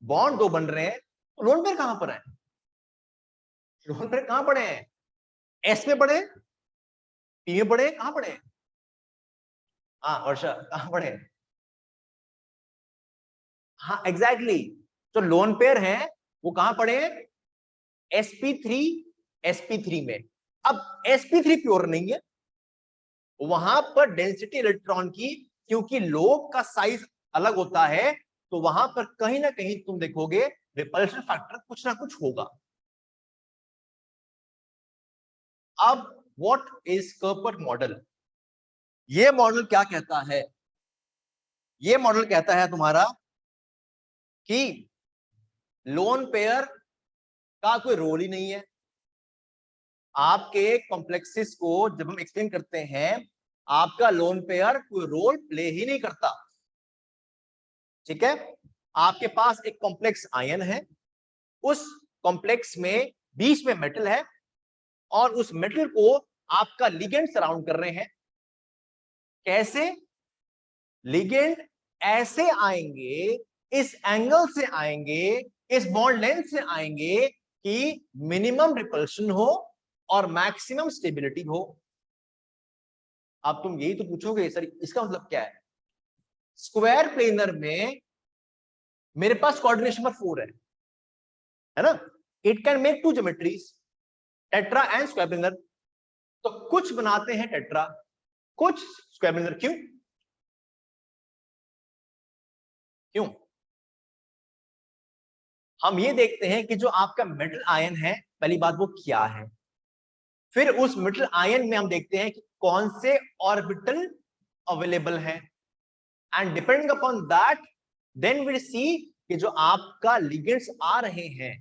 बॉन्ड 2 बन रहे हैं, तो लोन पेयर कहां पर है? लोन पेयर कहां पड़े हैं? एस में पड़े, पी में पड़े, कहां पड़े? हाँ वर्षा, कहां पड़े? हाँ एग्जैक्टली, जो लोन पेयर हैं वो कहां पड़े हैं? sp3 sp3 में। अब sp3 प्योर नहीं है, वहां पर डेंसिटी इलेक्ट्रॉन की, क्योंकि लोब का साइज अलग होता है, तो वहां पर कहीं ना कहीं तुम देखोगे रिपल्शन फैक्टर कुछ ना कुछ होगा। अब व्हाट इज कर्पट मॉडल? ये मॉडल क्या कहता है? ये मॉडल कहता है तुम्हारा कि लोन पेयर का कोई रोल ही नहीं है। आपके कॉम्प्लेक्सेस को जब हम एक्सप्लेन करते हैं, आपका लोन पेयर कोई रोल प्ले ही नहीं करता, ठीक है? आपके पास एक कॉम्प्लेक्स आयन है, उस कॉम्प्लेक्स में बीच में मेटल है और उस मेटल को आपका लिगेंड सराउंड कर रहे हैं। कैसे? लिगेंड ऐसे आएंगे, इस एंगल से आएंगे, इस बॉन्ड लेंथ से आएंगे कि मिनिमम रिपल्शन हो और मैक्सिमम स्टेबिलिटी हो। अब तुम यही तो पूछोगे सर इसका मतलब क्या है? स्क्वायर प्लेनर में मेरे पास कोऑर्डिनेशन नंबर 4 है ना? It can make 2 geometries, tetra and square planar. तो कुछ बनाते हैं टेट्रा, कुछ स्क्वायर प्लेनर। क्यों क्यों? हम ये देखते हैं कि जो आपका मेटल आयन है, पहली बात वो क्या है, फिर उस मेटल आयन में हम देखते हैं कि कौन से ऑर्बिटल अवेलेबल हैं, and depending upon that then we see कि जो आपका लिगेंड्स आ रहे हैं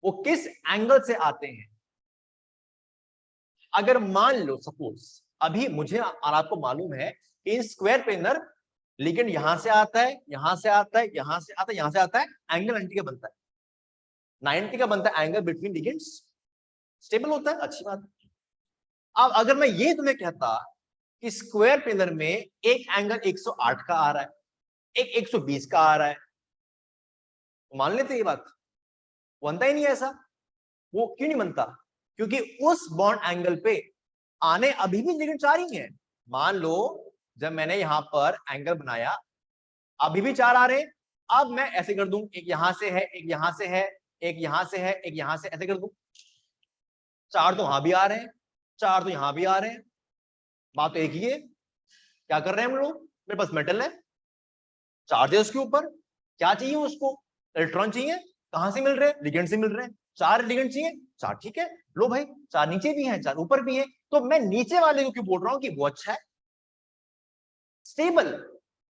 वो किस एंगल से आते हैं। अगर मान लो सपोज अभी मुझे और आपको मालूम है कि इन स्क्वायर प्लेनर लिगेंड यहां से आता है, यहां से आता है, यहां से आता है, यहां से आता है, एंगल 90 का बनता है, 90 का बनता है एंगल बिटवीन लिगेंड्स, स्टेबल होता है, अच्छी बात है। अब अगर मैं ये तुम्हें कहता कि स्क्वायर प्लेनर में एक एंगल 108 का आ रहा है, एक 120 का आ रहा है, तो मान लेते ये बात, बनता ही नहीं ऐसा। वो क्यों नहीं बनता? क्योंकि उस बॉन्ड एंगल पे आने अभी भी लिगेंड 4 ही है। मान लो जब मैंने यहां पर एंगल बनाया अभी भी 4 आ रहे हैं, अब मैं ऐसे कर दूं, एक यहां से है, एक यहां से है, एक यहां से है, एक यहां से, ऐसे कर दूं, 4 तो वहां भी आ रहे हैं, 4 तो यहां भी आ रहे हैं। बात तो एक ही है, क्या कर रहे हैं हम लोग? मेरे पास मेटल है, चार्ज है उसके ऊपर, क्या चाहिए उसको? इलेक्ट्रॉन चाहिए। कहां से मिल रहे हैं? लिगेंड से मिल रहे हैं। 4 लिगेंड चाहिए, 4 ठीक है, लो भाई 4 नीचे भी हैं, 4 ऊपर भी है। तो मैं नीचे वाले को क्यों बोल रहा हूं कि वो अच्छा है, स्टेबल?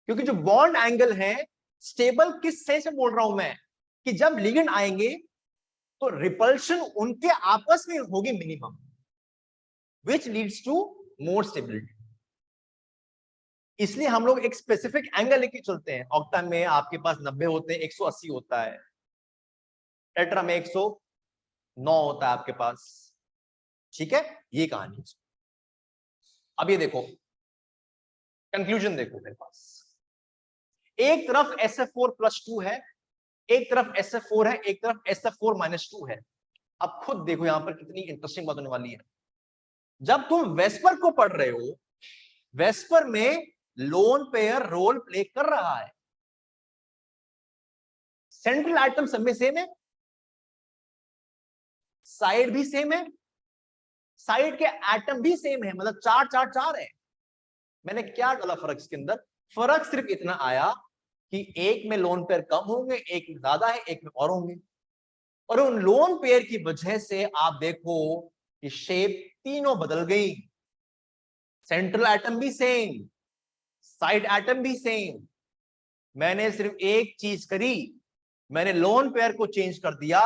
क्योंकि जो बॉन्ड एंगल है स्टेबल किस सेंस में बोल रहा हूं मैं, कि जब लिगेंड आएंगे तो रिपल्शन उनके आपस में होगी minimum, which leads to more stability. इसलिए हम लोग एक स्पेसिफिक एंगल लेके चलते हैं। ऑक्टा में आपके पास 90 होते हैं, 180 होता है, टेट्रा में 109 होता है आपके पास, ठीक है, ये कहानी। अब ये देखो, कंक्लूजन देखो, मेरे पास एक तरफ SF4+2 है, एक तरफ SF4 है, एक तरफ SF4-2 है। अब खुद देखो यहां पर कितनी इंटरेस्टिंग बात होने वाली है। जब तुम वेस्पर को पढ़ रहे हो, वेस्पर में लोन पेयर रोल प्ले कर रहा है, सेंट्रल एटम सब में सेम है, साइड भी सेम है, साइड के एटम भी सेम है, मतलब 4 4 4 है। मैंने क्या डाला फर्क इसके अंदर? फर्क सिर्फ इतना आया कि एक में लोन पेयर कम होंगे, एक में ज्यादा है, एक में और होंगे। और उन लोन पेयर की वजह से आप देखो कि शेप तीनों बदल गई, सेंट्रल एटम भी सेम, साइड एटम भी सेम। मैंने सिर्फ एक चीज करी, मैंने लोन पेयर को चेंज कर दिया,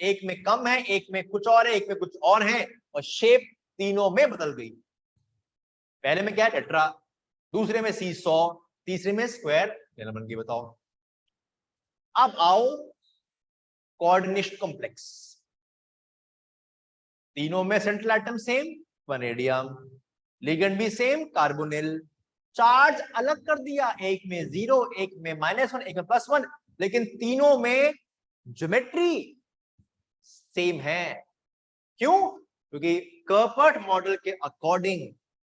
एक में कम है, एक में कुछ और है, एक में कुछ और है, और शेप तीनों में बदल गई। पहले में क्या है? टेट्रा, दूसरे में C100, तीसरे में स्क्वायर प्लेनर बन के बताओ। अब आओ कोऑर्डिनेशन कॉम्प्लेक्स, तीनों में central atom same, vanadium, ligand भी सेम, कार्बोनिल, चार्ज अलग कर दिया, एक में 0, एक में -1, एक में +1, लेकिन तीनों में ज्योमेट्री सेम है। क्यों? क्योंकि कर्पर्ट मॉडल के अकॉर्डिंग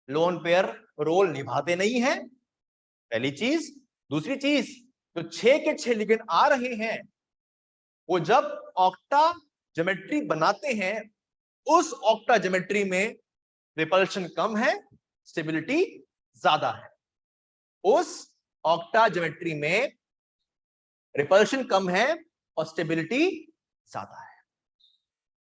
लोन पेयर रोल निभाते नहीं है, पहली चीज। दूसरी चीज, जो 6 के 6 लिगेंड आ रहे हैं वो जब ऑक्टा ज्योमेट्री बनाते हैं, उस ऑक्टा ज्योमेट्री में रिपल्शन कम है, स्टेबिलिटी ज्यादा है। उस ऑक्टा ज्योमेट्री में रिपल्शन कम है और स्टेबिलिटी ज्यादा है।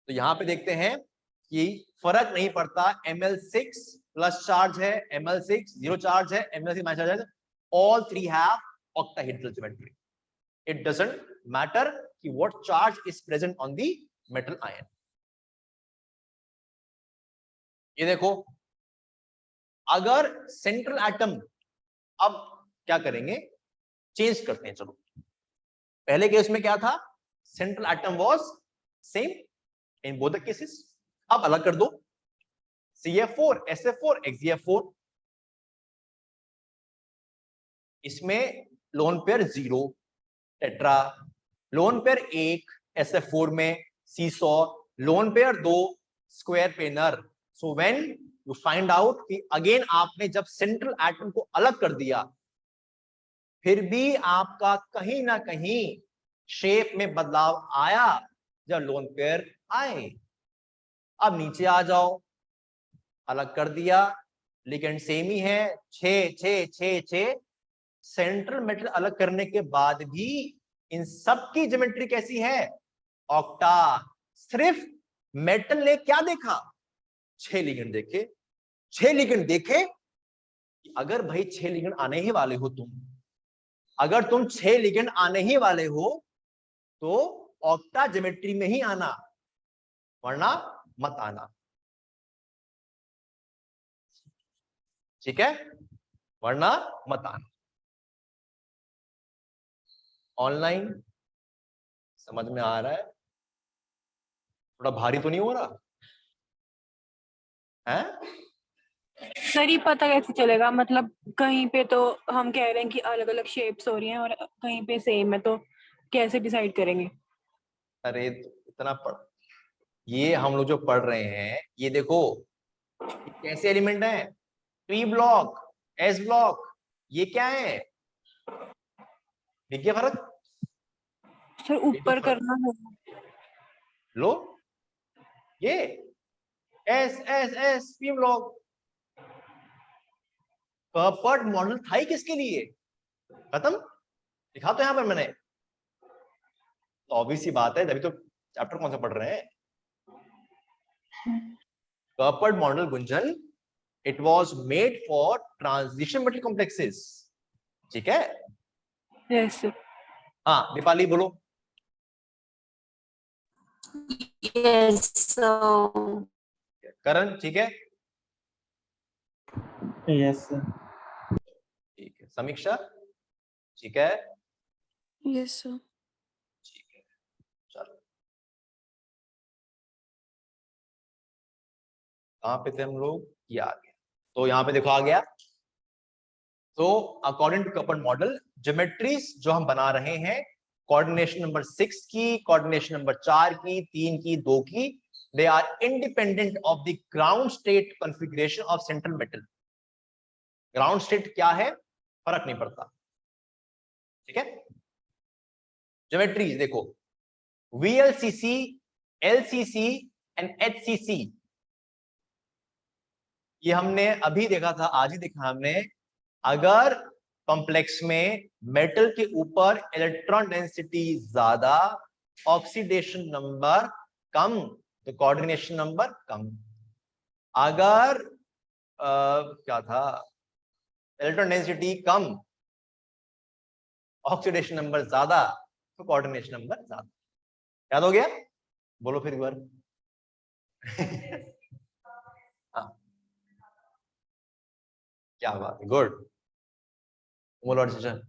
तो यहां पे देखते हैं कि फर्क नहीं पड़ता, Ml6 प्लस चार्ज है, Ml6 0 चार्ज है, Ml6 माइनस चार्ज है, all three have octahedral geometry. It doesn't matter कि what charge is present on the metal ion. ये देखो, अगर सेंट्रल एटम, अब क्या करेंगे, चेंज करते हैं। चलो, पहले केस में क्या था? Central atom was same in both the cases. अब अलग कर दो, CF4 SF4 XeF4, इसमें lone pair 0 tetra, lone pair 1 SF4 में seesaw, lone pair 2 square planar. So when you find out कि अगेन आपने जब सेंट्रल एटम को अलग कर दिया, फिर भी आपका कहीं ना कहीं शेप में बदलाव आया जब लोन पेयर आए। अब नीचे आ जाओ, अलग कर दिया, लिगेंड सेम ही है, 6 6 6 6, सेंट्रल मेटल अलग करने के बाद भी इन सब की ज्योमेट्री कैसी है? ऑक्टा। सिर्फ मेटल ने क्या देखा? 6 लिगेंड देखे। 6 लिगेंड देखे कि अगर भाई 6 लिगेंड आने ही वाले हो तुम, अगर तुम 6 लिगेंड आने ही वाले हो तो ऑक्टा ज्योमेट्री में ही आना, वरना मत आना, ठीक है? वरना मत आना। ऑनलाइन समझ में आ रहा है? थोड़ा भारी तो नहीं हो रहा है? सर ये पता कैसे चलेगा? मतलब कहीं पे तो हम कह रहे हैं कि अलग अलग शेप्स हो रही हैं और कहीं पे सेम है, तो कैसे डिसाइड करेंगे? अरे इतना पढ़, ये हम लोग जो पढ़ रहे हैं, ये देखो कैसे एलिमेंट है, P ब्लॉक, S ब्लॉक, ये क्या है? देखिए फर्क, सर ऊपर करना है। लो ये S S S P block. Kepert model था ही किसके लिए? खत्म, दिखा तो यहां पर मैंने, तो ऑब्वियस सी बात है, तभी तो चैप्टर कौन सा पढ़ रहे हैं? Kepert model Gunjan, it was made for transition metal complexes, ठीक है? Yes sir. हाँ दीपाली बोलो। यस करण ठीक है? Yes sir. ठीक है। समीक्षा ठीक है? Yes sir. ठीक है, चलो कहां पे थे हम लोग? ये आ गया, तो यहाँ पे देखो आ गया। तो अकॉर्डिंग टू कर्पर्ट मॉडल, ज्योमेट्रीज जो हम बना रहे हैं, कोऑर्डिनेशन नंबर 6 की, कोऑर्डिनेशन नंबर 4 की, 3 की, 2 की, they are independent of the ground state configuration of central metal. Ground state क्या है, फर्क नहीं पड़ता, ठीक है? ज्योमेट्रीज देखो, VLCC, LCC एंड HCC, ये हमने अभी देखा था, आज ही देखा हमने। अगर कॉम्प्लेक्स में मेटल के ऊपर इलेक्ट्रॉन डेंसिटी ज्यादा, ऑक्सीडेशन नंबर कम, तो कोऑर्डिनेशन नंबर कम। अगर क्या था, इलेक्ट्रॉन डेंसिटी कम, ऑक्सीडेशन नंबर ज्यादा, तो कोऑर्डिनेशन नंबर ज्यादा। याद हो गया? बोलो फिर एक बार। हाँ, क्या बात है, गुड। बोलो सर।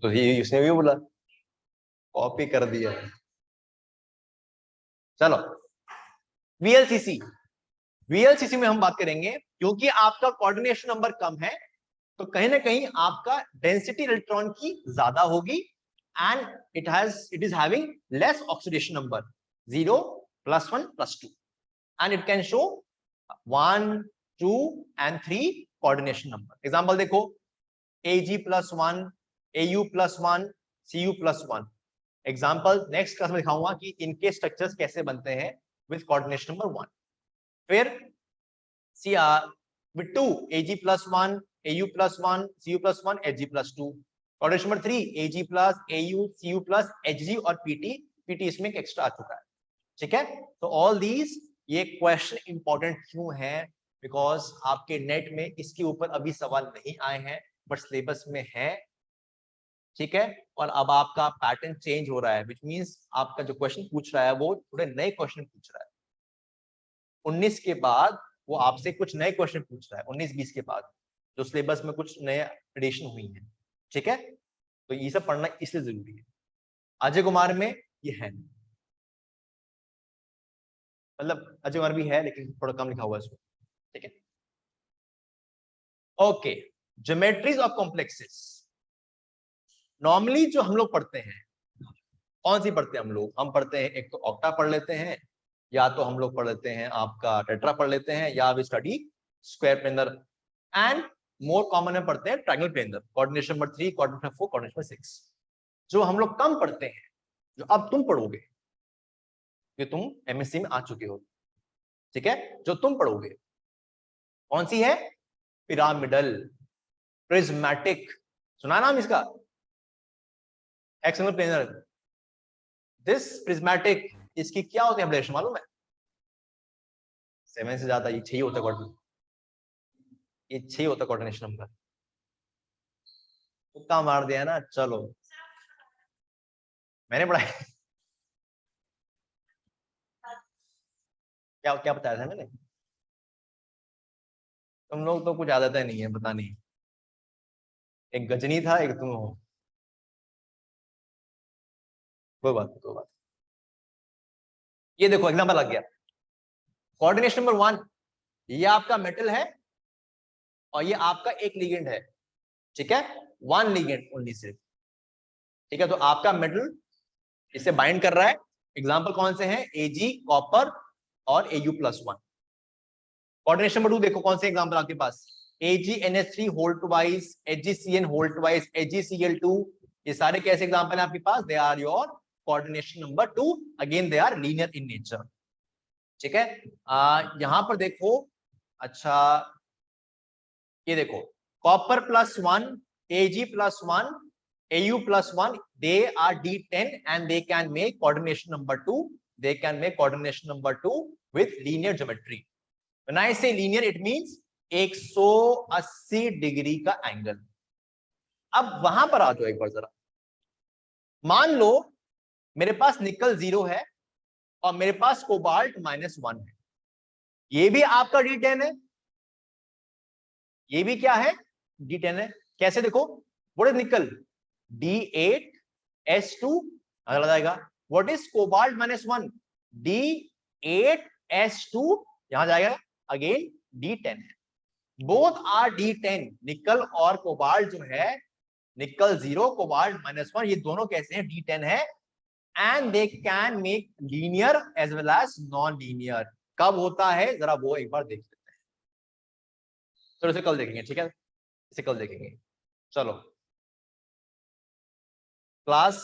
तो ये उसने भी बोला, कॉपी कर दिया। चलो VLCC, VLCC में हम बात करेंगे, क्योंकि आपका कोऑर्डिनेशन नंबर कम है, तो कहीं ना कहीं आपका डेंसिटी इलेक्ट्रॉन की ज्यादा होगी, and it is having less oxidation number, 0 +1 +2, and it can show 1 2 and 3 coordination number. Example देखो, Ag+1, Au+1, Cu+1। Example next class में दिखाऊंगा कि इनके स्ट्रक्चर्स कैसे बनते हैं विद कोऑर्डिनेशन नंबर 1। फिर Cr with 2, Ag+1, Au+1, Cu+1, Hg+2। Coordination number 3, Ag+, Au, Cu+, Hg और Pt इसमें एक एक्स्ट्रा आ चुका है, ठीक है? तो ऑल दीज, ये क्वेश्चन इंपॉर्टेंट क्यों है? बिकॉज आपके नेट में इसके ऊपर अभी सवाल नहीं आए हैं, बट सिलेबस में है, ठीक है? और अब आपका पैटर्न चेंज हो रहा है, विच मींस आपका जो क्वेश्चन पूछ रहा है वो थोड़े नए क्वेश्चन पूछ रहा है। 19 के बाद वो आपसे कुछ नए क्वेश्चन पूछ रहा है, 19-20 के बाद। जो सिलेबस में कुछ नए एडिशन हुई है, ठीक है। तो ये सब पढ़ना इसलिए जरूरी है। अजय कुमार में ये है नहीं, मतलब अजय कुमार भी है लेकिन थोड़ा कम लिखा हुआ है इसमें, ठीक है। Okay, geometries of complexes normally जो हम लोग पढ़ते हैं, कौन सी पढ़ते हैं हम पढ़ते हैं एक तो ऑक्टा पढ़ लेते हैं, या तो हम लोग पढ़ लेते हैं आपका टेट्रा पढ़ लेते हैं, या we study square planar, and more common में पढ़ते हैं triangle planar, coordination number 3, coordination number 4, coordination number 6। जो हम लोग कम पढ़ते हैं, जो अब तुम पढ़ोगे, कि तुम एमएससी में आ चुके हो, ठीक है, जो तुम पढ़ोगे कौन सी है? पिरामिडल, प्रिज्मेटिक, सुना नाम इसका? एक्सटर्नल प्लेनर, दिस प्रिज्मेटिक, इसकी क्या होती है एप्लीकेशन मालूम है? 7 से ज्यादा, ये 6 होता है कोऑर्डिनेशन, ये 6 होता है कोऑर्डिनेशन नंबर। तुक्का मार दिया ना, चलो मैंने पढ़ाया। क्या क्या बताया था मैंने? तुम लोग तो कुछ आदत नहीं है, पता नहीं, एक गजनी था, एक तुम हो, कोई बात नहीं, कोई बात। ये देखो एग्जांपल आ गया, कोऑर्डिनेशन नंबर 1, ये आपका मेटल है और ये आपका एक लिगेंड है, ठीक है, 1 लिगेंड ओनली सिर्फ, ठीक है। तो आपका मेटल इसे बाइंड कर रहा है, एग्जांपल कौन से हैं? Ag कॉपर और Au+1। कोऑर्डिनेशन नंबर 2 देखो कौन से एग्जांपल आपके पास? AgNH3 whole twice, AgCN whole twice, AgCl2, ये सारे कैसे एग्जांपल हैं आपके पास? They are your coordination number 2, again they are linear in nature, ठीक है। यहां पर देखो, अच्छा ये देखो, copper +1, Ag+1, Au+1, they are D10 and they can make coordination number 2, they can make coordination number 2 with linear geometry. When I say linear, it means 180 degree का angle. अब वहां पर आ जाओ एक बार जरा, मान लो मेरे पास निकल 0 है और मेरे पास कोबाल्ट -1 है, ये भी आपका D10 है, ये भी क्या है? D10 है। कैसे देखो, व्हाट इज निकल? D8S2, अगला जाएगा, व्हाट इज कोबाल्ट -1? D8S2, यहां जाएगा अगेन D10 है। बोथ आर D10, निकल और कोबाल्ट जो है, निकल 0, कोबाल्ट -1, ये दोनों कैसे हैं? D10 है, and they can make linear as well as non linear. कब होता है जरा वो एक बार देख लेते हैं, तो इसे कल देखेंगे, ठीक है, इसे कल देखेंगे। चलो क्लास